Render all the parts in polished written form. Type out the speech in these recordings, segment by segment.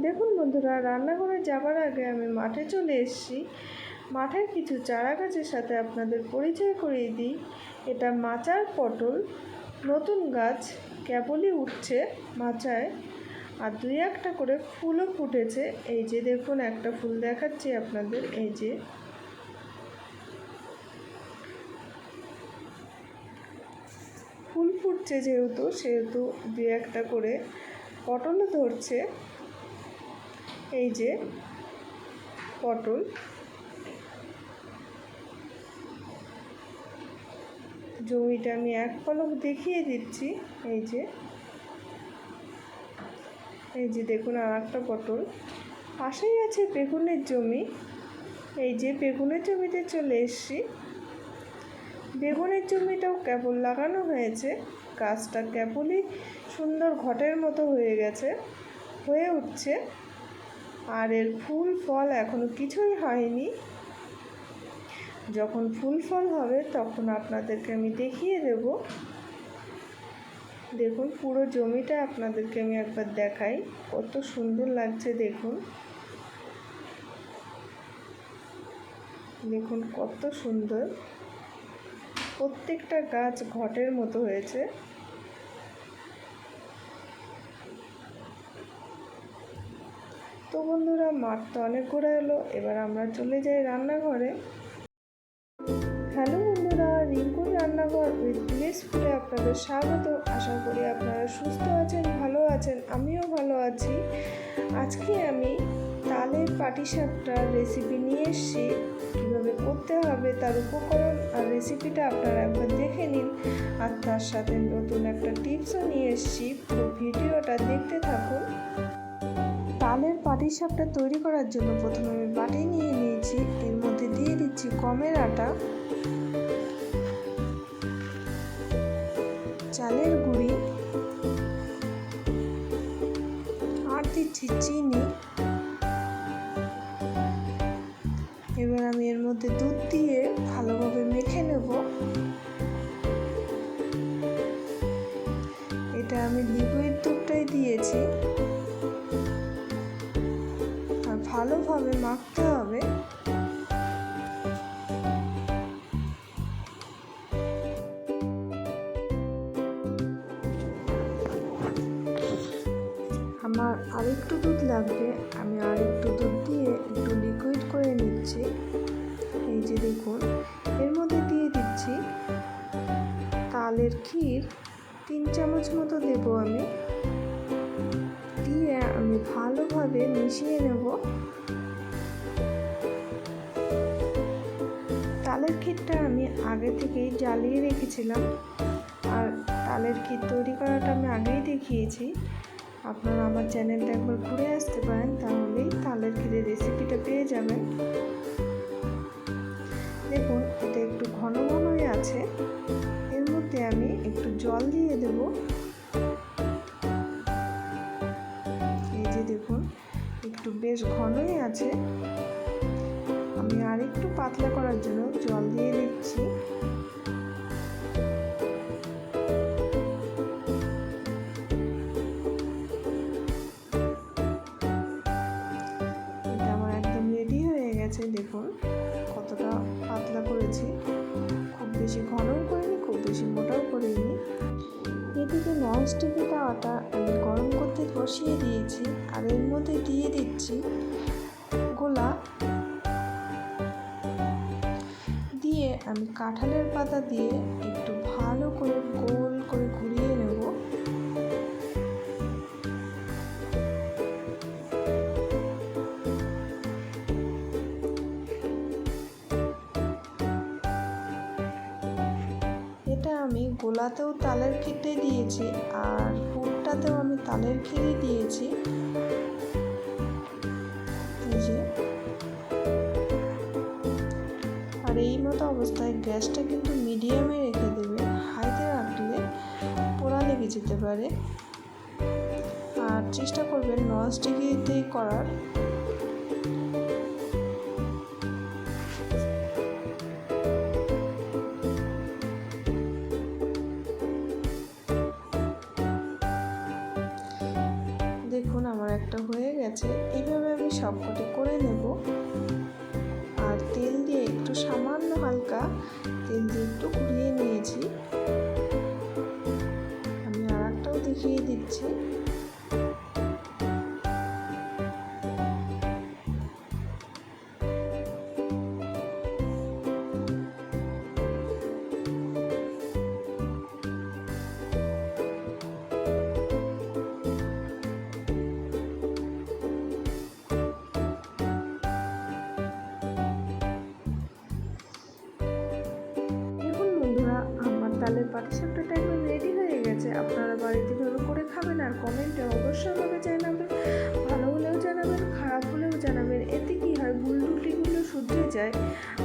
দেখুন বন্ধুরা, রান্নাঘরে যাবার আগে আমি মাঠে চলে এসেছি। মাঠের কিছু চারা গাছের সাথে আপনাদের পরিচয় করিয়ে দিই। এটা মাচার পটল, নতুন গাছ, কেবলই উঠছে মাচায়, আর দুই একটা করে ফুলও ফুটেছে। এই যে দেখুন, একটা ফুল দেখাচ্ছি আপনাদের। এই যে ফুল ফুটছে সেহেতু দুই একটা করে পটলও ধরছে। এই যে পটল, জমিটা আমি এক পলক দেখিয়ে দিচ্ছি। এই যে দেখুন, আর একটা পটল। পাশেই আছে বেগুনের জমি। এই যে বেগুনের জমিতে চলে এসেছি। বেগুনের জমিটাও কেবল লাগানো হয়েছে, গাছটা কেবলই সুন্দর ঘটের মতো হয়ে উঠছে, আর এর ফুল ফল এখনো কিছুই হয়নি। যখন ফুল ফল হবে তখন আপনাদেরকে আমি দেখিয়ে দেব। দেখুন, পুরো জমিটা আপনাদেরকে আমি একবার দেখাই, কত সুন্দর লাগছে। দেখুন কত সুন্দর, প্রত্যেকটা গাছ ঘটের মতো হয়েছে। তো বন্ধুরা, মাঠ তো অনেক ঘোরা হলো, এবার আমরা চলে যাই রান্নাঘরে। হ্যালো বন্ধুরা, রিঙ্কুর রান্নাঘর উইথ ভিলেজ ফুডে আপনাদের স্বাগত। আশা করি আপনারা সুস্থ আছেন, ভালো আছেন, আমিও ভালো আছি। আজকে আমি তালের পাটিসাপটার রেসিপি নিয়ে এসেছি। কীভাবে করতে হবে তার উপকরণ আর রেসিপিটা আপনারা একবার দেখে নিন, আর তার সাথে নতুন একটা টিপসও নিয়ে এসেছি। পুরো ভিডিওটা দেখতে থাকুন। তালের পাটিসাপটা তৈরি করার জন্য প্রথমে আমি বাটি নিয়ে নিয়েছি। এর মধ্যে দিয়ে দিচ্ছি গমের আটা, চালের গুঁড়ি, আর দিচ্ছি চিনি। এবার আমি এর মধ্যে দুধ দিয়ে ভালোভাবে মেখে নেব। এটা আমি লিকুইড দুধটাই দিয়েছি, আর ভালোভাবে মাখতে হবে। আমার আরেকটু দুধ লাগবে, আমি আরেকটু দুধ দিয়ে একটু লিকুইড করে নিচ্ছি। এই যে দেখুন, এর মধ্যে দিয়ে দিচ্ছি তালের ক্ষীর, 3 চামচ মতো দেব আমি। দিয়ে আমি ভালোভাবে মিশিয়ে নেব। তালের ক্ষীরটা আমি আগে থেকেই জ্বালিয়ে রেখেছিলাম, আর তালের ক্ষীর তৈরি করাটা আমি আগেই দেখিয়েছি। আপনারা আমার চ্যানেলটা একবার ঘুরে আসতে পারেন, তাহলেই তালের ক্ষীরের রেসিপিটা পেয়ে যাবেন। দেখুন, এটা একটু ঘন ঘনই আছে। এর মধ্যে আমি একটু জল দিয়ে দেব। এই যে দেখুন, একটু বেশ ঘনই আছে। আমি আর একটু পাতলা করার জন্য জল দিয়ে দিচ্ছি। এটা আমার একদম রেডি হয়ে গেছে। দেখুন কতটা পাতলা করেছি, খুব বেশি ঘনও করিনি, খুব বেশি মোটাও করিনি। এদিকে ননস্টিকি তাওয়াটা আমি গরম করতে বসিয়ে দিয়েছি, আর এর মধ্যে দিয়ে দিচ্ছি গোলা। দিয়ে আমি কাঁঠালের পাতা দিয়ে একটু ভালো করে গোল করে ঘুরিয়ে নেব। এটা আমি গোলাতেও তালের ক্ষীরটাই দিয়েছি, আর পুরটাতেও আমি তালের ক্ষীরই দিয়েছি। আর এই মতো অবস্থায় গ্যাসটা কিন্তু মিডিয়ামে রেখে দেবে, হাইতে রাখলে পোড়া লেগে যেতে পারে। আর চেষ্টা করবেন ননস্টিকিতেই করার। দেখুন, আমার একটা হয়ে হয়ে গেছে। এইভাবে আমি সবকটি করে নেব। আর তেল দিয়ে একটু সামান্য হালকা তেল দিয়ে একটু ঘুরিয়ে নিয়েছি। আমি আর একটাও দেখিয়ে দিচ্ছি। আমার তালের পাটিসাপটাটা একদম রেডি হয়ে গেছে। আপনারা বাড়িতে ভালো করে খাবেন আর কমেন্টে অবশ্যই আমাকে জানাবেন। ভালো হলেও জানাবেন, খারাপ হলেও জানাবেন। এতে কি হয়, ভুল ত্রুটিগুলো শুধরে যায়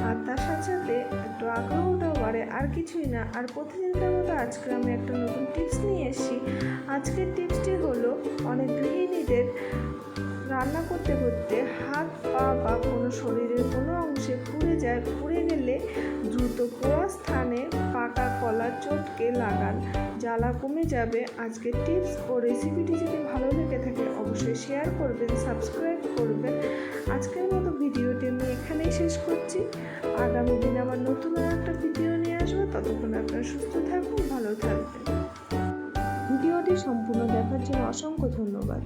আর তার সাথে সাথে একটু আগ্রহটাও বাড়ে, আর কিছুই না। আর প্রতিদিনকার মতো আজকে আমি একটা নতুন টিপস নিয়ে এসেছি। আজকের টিপসটি হলো, অনেক গৃহিণীদের রান্না করতে করতে হাত পা বা কোনো শরীরের কোনো অংশে পুড়ে যায়। পুড়ে গেলে দ্রুত পোড়া স্থানে পাকা কলা চটকে লাগান, জ্বালা কমে যাবে। আজকের টিপস ও রেসিপিটি যদি ভালো লেগে থাকে অবশ্যই শেয়ার করবেন, সাবস্ক্রাইব করবেন। আজকের মতো ভিডিওটি আমি এখানেই শেষ করছি। আগামী দিন আবার নতুন একটা ভিডিও নিয়ে আসবো। ততক্ষণ আপনারা সুস্থ থাকুন, ভালো থাকবেন। ভিডিওটি সম্পূর্ণ দেখার জন্য অসংখ্য ধন্যবাদ।